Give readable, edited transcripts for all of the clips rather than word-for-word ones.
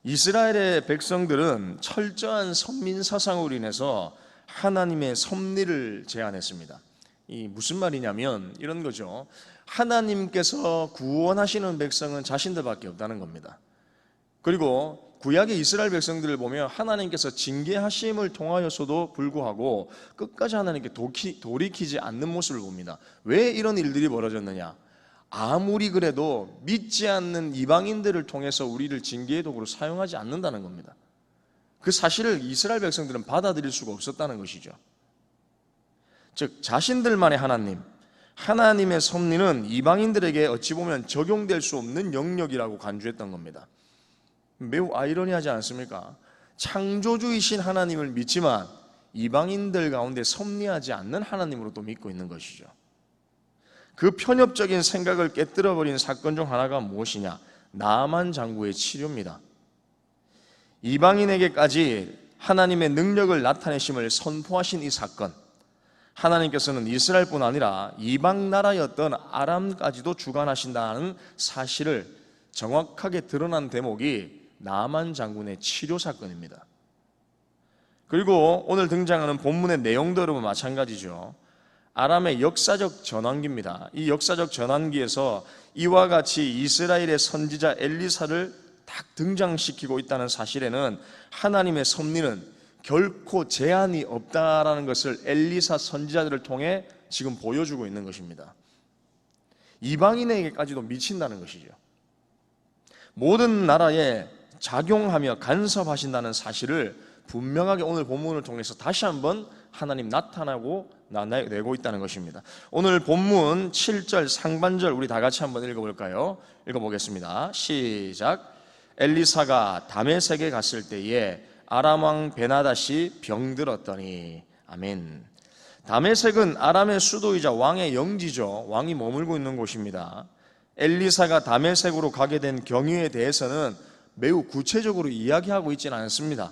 이스라엘의 백성들은 철저한 선민사상으로 인해서 하나님의 섭리를 제안했습니다. 이 무슨 말이냐면 이런 거죠. 하나님께서 구원하시는 백성은 자신들밖에 없다는 겁니다. 그리고 구약의 이스라엘 백성들을 보면 하나님께서 징계하심을 통하여서도 불구하고 끝까지 하나님께 돌이키지 않는 모습을 봅니다. 왜 이런 일들이 벌어졌느냐? 아무리 그래도 믿지 않는 이방인들을 통해서 우리를 징계의 도구로 사용하지 않는다는 겁니다. 그 사실을 이스라엘 백성들은 받아들일 수가 없었다는 것이죠. 즉 자신들만의 하나님의 섭리는 이방인들에게 어찌 보면 적용될 수 없는 영역이라고 간주했던 겁니다. 매우 아이러니하지 않습니까? 창조주이신 하나님을 믿지만 이방인들 가운데 섭리하지 않는 하나님으로 또 믿고 있는 것이죠. 그 편협적인 생각을 깨뜨려버린 사건 중 하나가 무엇이냐? 나만 장구의 치료입니다. 이방인에게까지 하나님의 능력을 나타내심을 선포하신 이 사건, 하나님께서는 이스라엘뿐 아니라 이방 나라였던 아람까지도 주관하신다는 사실을 정확하게 드러난 대목이 나만 장군의 치료 사건입니다. 그리고 오늘 등장하는 본문의 내용도 여러분 마찬가지죠. 아람의 역사적 전환기입니다. 이 역사적 전환기에서 이와 같이 이스라엘의 선지자 엘리사를 딱 등장시키고 있다는 사실에는 하나님의 섭리는 결코 제한이 없다라는 것을 엘리사 선지자들을 통해 지금 보여주고 있는 것입니다. 이방인에게까지도 미친다는 것이죠. 모든 나라에 작용하며 간섭하신다는 사실을 분명하게 오늘 본문을 통해서 다시 한번 하나님 나타내고 있다는 것입니다. 오늘 본문 7절 상반절 우리 다 같이 한번 읽어볼까요? 읽어보겠습니다. 시작. 엘리사가 다메섹에 갔을 때에 아람 왕 베나닷이 병들었더니. 아멘. 다메섹은 아람의 수도이자 왕의 영지죠. 왕이 머물고 있는 곳입니다. 엘리사가 다메섹으로 가게 된 경위에 대해서는 매우 구체적으로 이야기하고 있지는 않습니다.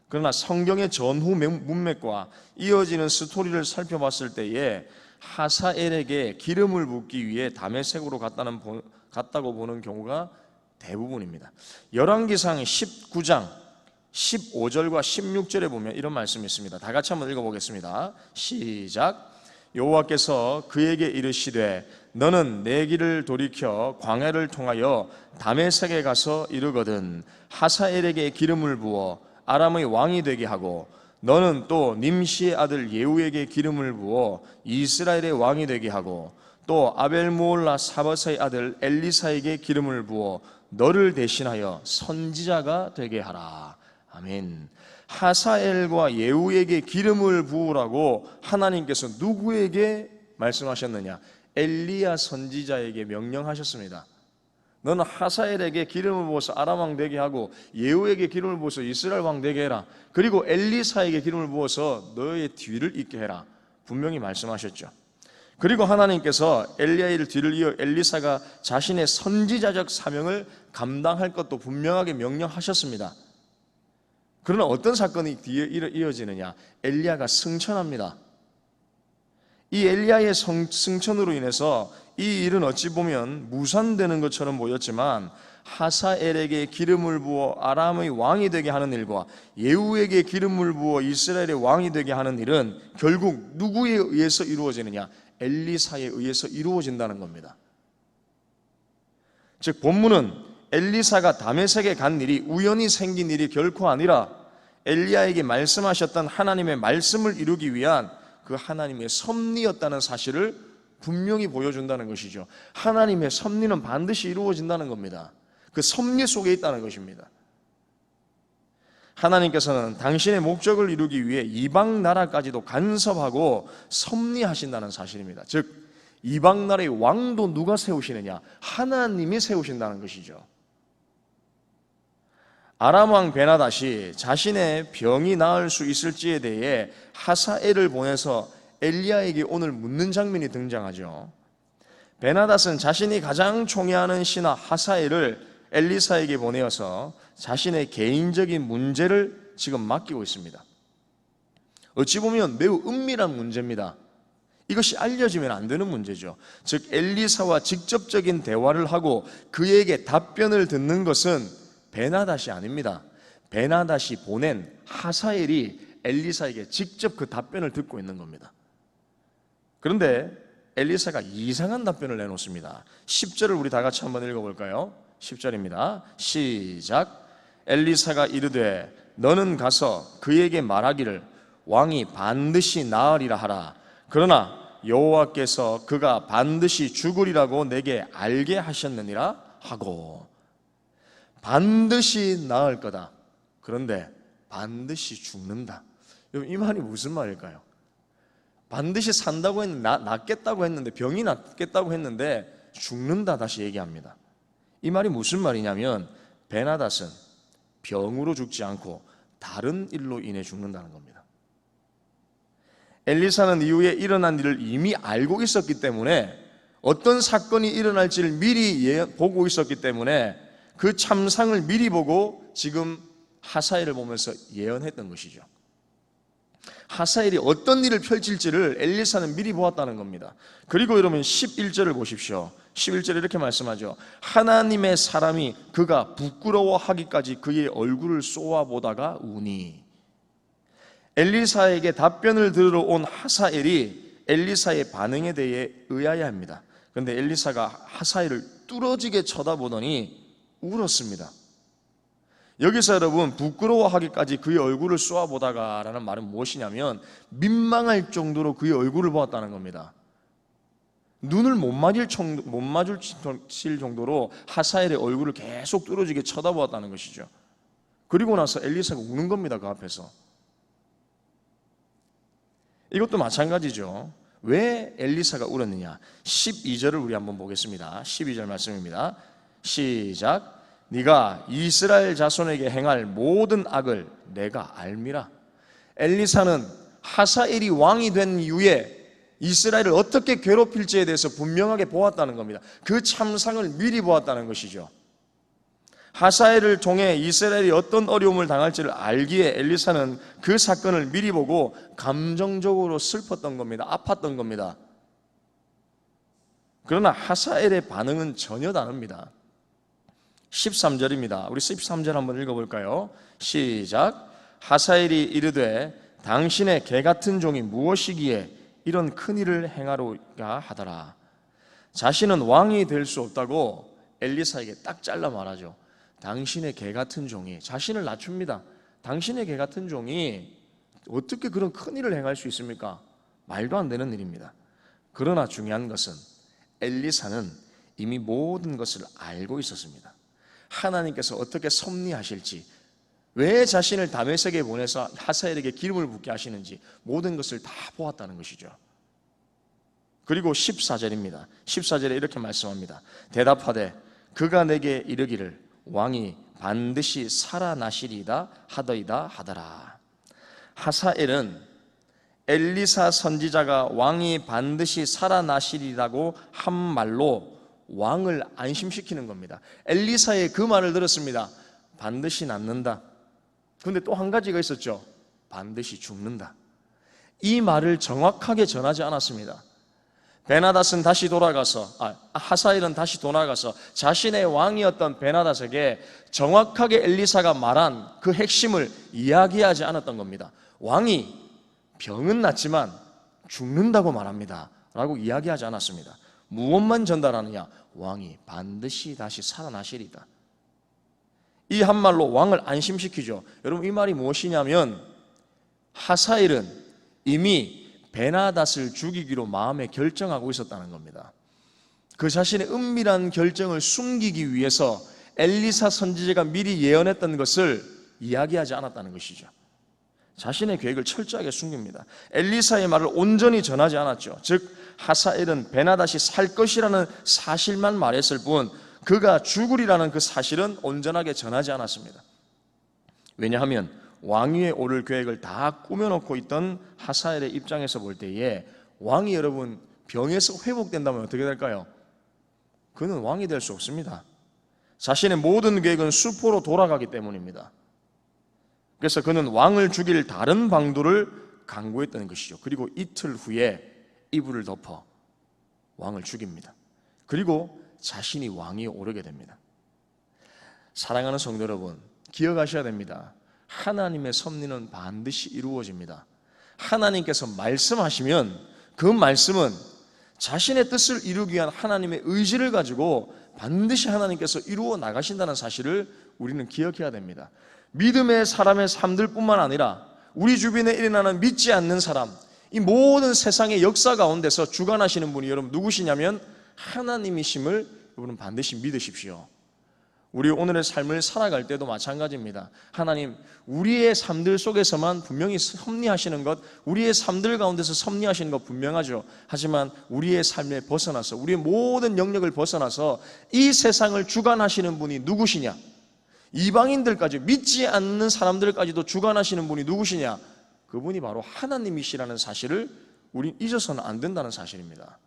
그러나 성경의 전후 문맥과 이어지는 스토리를 살펴봤을 때에 하사엘에게 기름을 붓기 위해 다메섹으로 갔다고 보는 경우가 대부분입니다. 열왕기상 19장 15절과 16절에 보면 이런 말씀이 있습니다. 다 같이 한번 읽어보겠습니다. 시작. 여호와께서 그에게 이르시되 너는 내 길을 돌이켜 광야를 통하여 다메섹에 가서 이르거든 하사엘에게 기름을 부어 아람의 왕이 되게 하고 너는 또 님시의 아들 예후에게 기름을 부어 이스라엘의 왕이 되게 하고 또 아벨무올라 사바사의 아들 엘리사에게 기름을 부어 너를 대신하여 선지자가 되게 하라. 아멘. 하사엘과 예후에게 기름을 부으라고 하나님께서 누구에게 말씀하셨느냐? 엘리야 선지자에게 명령하셨습니다. 너는 하사엘에게 기름을 부어서 아람 왕 되게 하고 예후에게 기름을 부어서 이스라엘 왕 되게 해라. 그리고 엘리사에게 기름을 부어서 너의 뒤를 잇게 해라. 분명히 말씀하셨죠. 그리고 하나님께서 엘리야의 뒤를 이어 엘리사가 자신의 선지자적 사명을 감당할 것도 분명하게 명령하셨습니다. 그러나 어떤 사건이 뒤에 이어지느냐? 엘리야가 승천합니다. 이 엘리야의 승천으로 인해서 이 일은 어찌 보면 무산되는 것처럼 보였지만 하사엘에게 기름을 부어 아람의 왕이 되게 하는 일과 예후에게 기름을 부어 이스라엘의 왕이 되게 하는 일은 결국 누구에 의해서 이루어지느냐? 엘리사에 의해서 이루어진다는 겁니다. 즉 본문은 엘리사가 다메섹에 간 일이 우연히 생긴 일이 결코 아니라 엘리야에게 말씀하셨던 하나님의 말씀을 이루기 위한 그 하나님의 섭리였다는 사실을 분명히 보여준다는 것이죠. 하나님의 섭리는 반드시 이루어진다는 겁니다. 그 섭리 속에 있다는 것입니다. 하나님께서는 당신의 목적을 이루기 위해 이방 나라까지도 간섭하고 섭리하신다는 사실입니다. 즉 이방 나라의 왕도 누가 세우시느냐? 하나님이 세우신다는 것이죠. 아람 왕 베나닷이 자신의 병이 나을 수 있을지에 대해 하사엘을 보내서 엘리야에게 오늘 묻는 장면이 등장하죠. 베나닷은 자신이 가장 총애하는 신하 하사엘을 엘리사에게 보내어서 자신의 개인적인 문제를 지금 맡기고 있습니다. 어찌 보면 매우 은밀한 문제입니다. 이것이 알려지면 안 되는 문제죠. 즉 엘리사와 직접적인 대화를 하고 그에게 답변을 듣는 것은 베나닷이 아닙니다. 베나닷이 보낸 하사엘이 엘리사에게 직접 그 답변을 듣고 있는 겁니다. 그런데 엘리사가 이상한 답변을 내놓습니다. 10절을 우리 다 같이 한번 읽어볼까요? 10절입니다. 시작. 엘리사가 이르되 너는 가서 그에게 말하기를 왕이 반드시 나으리라 하라. 그러나 여호와께서 그가 반드시 죽으리라고 내게 알게 하셨느니라 하고. 반드시 나을 거다. 그런데 반드시 죽는다. 이 말이 무슨 말일까요? 반드시 산다고 했는데, 낫겠다고 했는데, 병이 낫겠다고 했는데 죽는다 다시 얘기합니다. 이 말이 무슨 말이냐면 베나닷은 병으로 죽지 않고 다른 일로 인해 죽는다는 겁니다. 엘리사는 이후에 일어난 일을 이미 알고 있었기 때문에, 어떤 사건이 일어날지를 미리 보고 있었기 때문에 그 참상을 미리 보고 지금 하사엘을 보면서 예언했던 것이죠. 하사엘이 어떤 일을 펼칠지를 엘리사는 미리 보았다는 겁니다. 그리고 여러분 11절을 보십시오. 11절에 이렇게 말씀하죠. 하나님의 사람이 그가 부끄러워하기까지 그의 얼굴을 쏘아보다가 우니. 엘리사에게 답변을 들으러 온 하사엘이 엘리사의 반응에 대해 의아해 합니다. 그런데 엘리사가 하사엘을 뚫어지게 쳐다보더니 울었습니다. 여기서 여러분 부끄러워하기까지 그의 얼굴을 쏘아보다가 라는 말은 무엇이냐면 민망할 정도로 그의 얼굴을 보았다는 겁니다. 눈을 못 마주칠 정도로 하사엘의 얼굴을 계속 뚫어지게 쳐다보았다는 것이죠. 그리고 나서 엘리사가 우는 겁니다. 그 앞에서. 이것도 마찬가지죠. 왜 엘리사가 울었느냐? 12절을 우리 한번 보겠습니다. 12절 말씀입니다. 시작. 네가 이스라엘 자손에게 행할 모든 악을 내가 알미라. 엘리사는 하사엘이 왕이 된 이후에 이스라엘을 어떻게 괴롭힐지에 대해서 분명하게 보았다는 겁니다. 그 참상을 미리 보았다는 것이죠. 하사엘을 통해 이스라엘이 어떤 어려움을 당할지를 알기에 엘리사는 그 사건을 미리 보고 감정적으로 슬펐던 겁니다. 아팠던 겁니다. 그러나 하사엘의 반응은 전혀 다릅니다. 13절입니다. 우리 13절 한번 읽어볼까요? 시작. 하사엘이 이르되 당신의 개같은 종이 무엇이기에 이런 큰일을 행하로가 하더라. 자신은 왕이 될 수 없다고 엘리사에게 딱 잘라 말하죠. 당신의 개같은 종이, 자신을 낮춥니다. 당신의 개같은 종이 어떻게 그런 큰일을 행할 수 있습니까? 말도 안 되는 일입니다. 그러나 중요한 것은 엘리사는 이미 모든 것을 알고 있었습니다. 하나님께서 어떻게 섭리하실지, 왜 자신을 다메섹에 보내서 하사엘에게 기름을 붓게 하시는지 모든 것을 다 보았다는 것이죠. 그리고 14절입니다. 14절에 이렇게 말씀합니다. 대답하되 그가 내게 이르기를 왕이 반드시 살아나시리이다 하더이다 하더라. 하사엘은 엘리사 선지자가 왕이 반드시 살아나시리라고 한 말로 왕을 안심시키는 겁니다. 엘리사의 그 말을 들었습니다. 반드시 낫는다. 그런데 또 한 가지가 있었죠. 반드시 죽는다. 이 말을 정확하게 전하지 않았습니다. 베나닷은 다시 돌아가서, 하사엘은 다시 돌아가서 자신의 왕이었던 베나닷에게 정확하게 엘리사가 말한 그 핵심을 이야기하지 않았던 겁니다. 왕이 병은 낫지만 죽는다고 말합니다 라고 이야기하지 않았습니다. 무엇만 전달하느냐? 왕이 반드시 다시 살아나시리다. 이 한 말로 왕을 안심시키죠. 여러분, 이 말이 무엇이냐면 하사엘은 이미 베나닷을 죽이기로 마음에 결정하고 있었다는 겁니다. 그 자신의 은밀한 결정을 숨기기 위해서 엘리사 선지자가 미리 예언했던 것을 이야기하지 않았다는 것이죠. 자신의 계획을 철저하게 숨깁니다. 엘리사의 말을 온전히 전하지 않았죠. 즉 하사엘은 베나닷이 살 것이라는 사실만 말했을 뿐 그가 죽으리라는 그 사실은 온전하게 전하지 않았습니다. 왜냐하면 왕위에 오를 계획을 다 꾸며놓고 있던 하사엘의 입장에서 볼 때에 왕이 여러분 병에서 회복된다면 어떻게 될까요? 그는 왕이 될 수 없습니다. 자신의 모든 계획은 수포로 돌아가기 때문입니다. 그래서 그는 왕을 죽일 다른 방도를 강구했던 것이죠. 그리고 이틀 후에 이불을 덮어 왕을 죽입니다. 그리고 자신이 왕위에 오르게 됩니다. 사랑하는 성도 여러분, 기억하셔야 됩니다. 하나님의 섭리는 반드시 이루어집니다. 하나님께서 말씀하시면 그 말씀은 자신의 뜻을 이루기 위한 하나님의 의지를 가지고 반드시 하나님께서 이루어 나가신다는 사실을 우리는 기억해야 됩니다. 믿음의 사람의 삶들 뿐만 아니라 우리 주변에 일어나는 믿지 않는 사람, 이 모든 세상의 역사 가운데서 주관하시는 분이 여러분 누구시냐면 하나님이심을 여러분 반드시 믿으십시오. 우리 오늘의 삶을 살아갈 때도 마찬가지입니다. 하나님, 우리의 삶들 속에서만 분명히 섭리하시는 것, 우리의 삶들 가운데서 섭리하시는 것 분명하죠. 하지만 우리의 삶에 벗어나서, 우리의 모든 영역을 벗어나서 이 세상을 주관하시는 분이 누구시냐? 이방인들까지, 믿지 않는 사람들까지도 주관하시는 분이 누구시냐? 그분이 바로 하나님이시라는 사실을 우린 잊어서는 안 된다는 사실입니다.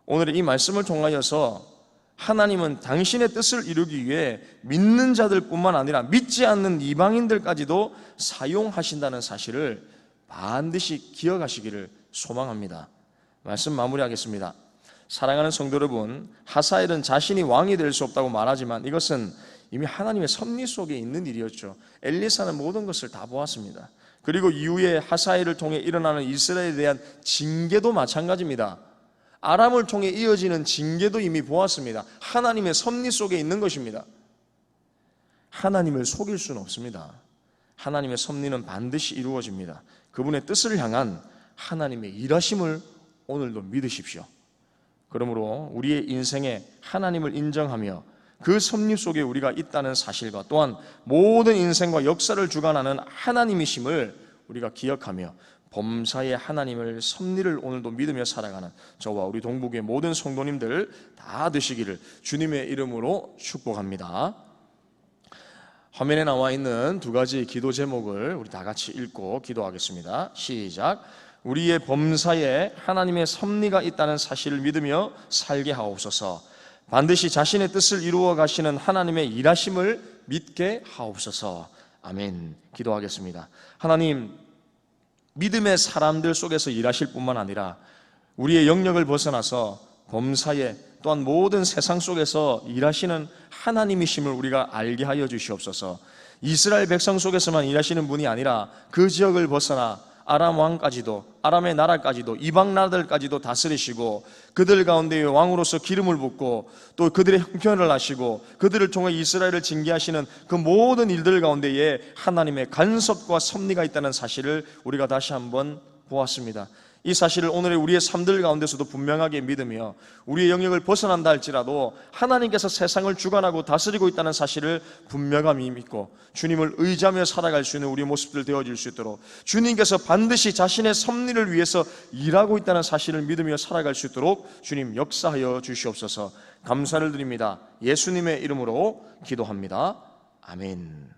오늘의 이 말씀을 통하여서 하나님은 당신의 뜻을 이루기 위해 믿는 자들뿐만 아니라 믿지 않는 이방인들까지도 사용하신다는 사실을 반드시 기억하시기를 소망합니다. 말씀 마무리하겠습니다. 사랑하는 성도 여러분, 하사엘은 자신이 왕이 될 수 없다고 말하지만 이것은 이미 하나님의 섭리 속에 있는 일이었죠. 엘리사는 모든 것을 다 보았습니다. 그리고 이후에 하사엘을 통해 일어나는 이스라엘에 대한 징계도 마찬가지입니다. 아람을 통해 이어지는 징계도 이미 보았습니다. 하나님의 섭리 속에 있는 것입니다. 하나님을 속일 수는 없습니다. 하나님의 섭리는 반드시 이루어집니다. 그분의 뜻을 향한 하나님의 일하심을 오늘도 믿으십시오. 그러므로 우리의 인생에 하나님을 인정하며 그 섭리 속에 우리가 있다는 사실과 또한 모든 인생과 역사를 주관하는 하나님이심을 우리가 기억하며 범사의 하나님을 섭리를 오늘도 믿으며 살아가는 저와 우리 동북의 모든 성도님들 다 되시기를 주님의 이름으로 축복합니다. 화면에 나와 있는 두 가지 기도 제목을 우리 다 같이 읽고 기도하겠습니다. 시작. 우리의 범사에 하나님의 섭리가 있다는 사실을 믿으며 살게 하옵소서. 반드시 자신의 뜻을 이루어 가시는 하나님의 일하심을 믿게 하옵소서. 아멘. 기도하겠습니다. 하나님, 믿음의 사람들 속에서 일하실 뿐만 아니라 우리의 영역을 벗어나서 범사에 또한 모든 세상 속에서 일하시는 하나님이심을 우리가 알게 하여 주시옵소서. 이스라엘 백성 속에서만 일하시는 분이 아니라 그 지역을 벗어나 아람 왕까지도, 아람의 나라까지도, 이방 나라들까지도 다스리시고 그들 가운데 왕으로서 기름을 붓고 또 그들의 형편을 하시고 그들을 통해 이스라엘을 징계하시는 그 모든 일들 가운데에 하나님의 간섭과 섭리가 있다는 사실을 우리가 다시 한번 보았습니다. 이 사실을 오늘의 우리의 삶들 가운데서도 분명하게 믿으며 우리의 영역을 벗어난다 할지라도 하나님께서 세상을 주관하고 다스리고 있다는 사실을 분명함이 믿고 주님을 의지하며 살아갈 수 있는 우리의 모습들 되어질 수 있도록 주님께서 반드시 자신의 섭리를 위해서 일하고 있다는 사실을 믿으며 살아갈 수 있도록 주님 역사하여 주시옵소서. 감사를 드립니다. 예수님의 이름으로 기도합니다. 아멘.